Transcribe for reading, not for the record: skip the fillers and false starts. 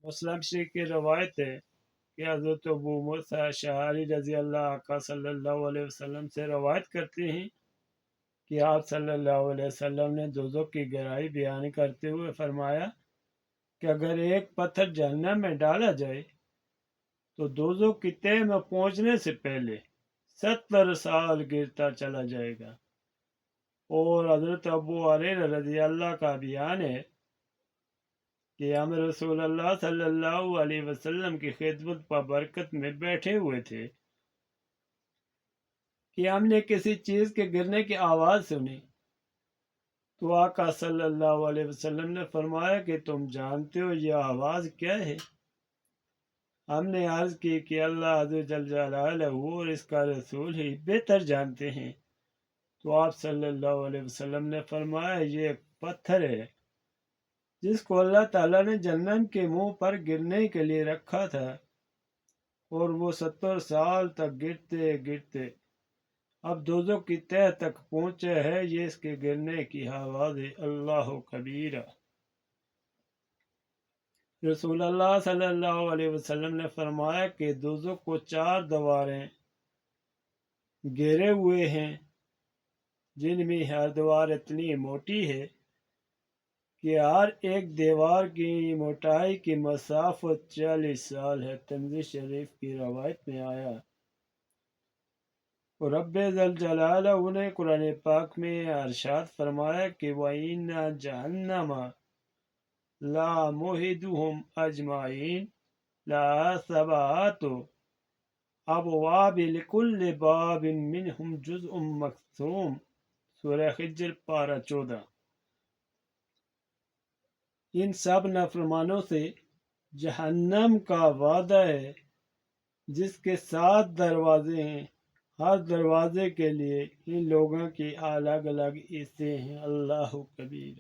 مسلم شریف کی روایت ہے کہ حضرت ابو موسیٰ اشعری رضی اللہ آقا صلی اللہ علیہ وسلم سے روایت کرتے ہیں کہ آپ صلی اللہ علیہ وسلم نے دوزخ کی گہرائی بیان کرتے ہوئے فرمایا کہ اگر ایک پتھر جہنم میں ڈالا جائے تو دوزخ کی تہہ میں پہنچنے سے پہلے 70 سال گرتا چلا جائے گا۔ اور حضرت ابو ہریرہ رضی اللہ کا بیان ہے کہ ہم رسول اللہ صلی اللہ علیہ وسلم کی خدمت پر برکت میں بیٹھے ہوئے تھے کہ ہم نے کسی چیز کے گرنے کی آواز سنی تو آقا صلی اللہ علیہ وسلم نے فرمایا کہ تم جانتے ہو یہ آواز کیا ہے؟ ہم نے عرض کی کہ اللہ عز و جل جلالہ اور اس کا رسول ہی بہتر جانتے ہیں۔ تو آپ صلی اللہ علیہ وسلم نے فرمایا یہ ایک پتھر ہے جس کو اللہ تعالیٰ نے جہنم کے منہ پر گرنے کے لیے رکھا تھا، اور وہ 70 سال تک گرتے گرتے اب دوزخ کی تہہ تک پہنچے ہے۔ یہ اس کے گرنے کی آواز ہے، اللہ کبیرہ۔ رسول اللہ صلی اللہ علیہ وسلم نے فرمایا کہ دوزخ کو 4 دیواریں گھیرے ہوئے ہیں، جن میں ہر دیوار اتنی موٹی ہے کہ ہر ایک دیوار کی موٹائی کی مسافت 40 سال ہے۔ ترمذی شریف کی روایت میں آیا۔ اور رب ذل جلالہ نے قرآن پاک میں ارشاد فرمایا کہ وَإِنَّ جَهَنَّمَ لَمَوْعِدُهُمْ أَجْمَعِينَ لَهَا 7 أَبْوَابٍ لِكُلِّ بَابٍ مِّنْهُمْ جُزْءٌ مَّقْسُومٌ۔ سورہ حجر پارہ 14۔ ان سب نافرمانوں سے جہنم کا وعدہ ہے جس کے 7 دروازے ہیں، ہر دروازے کے لیے ان لوگوں کی الگ الگ حصے ہیں، اللہ کبیر۔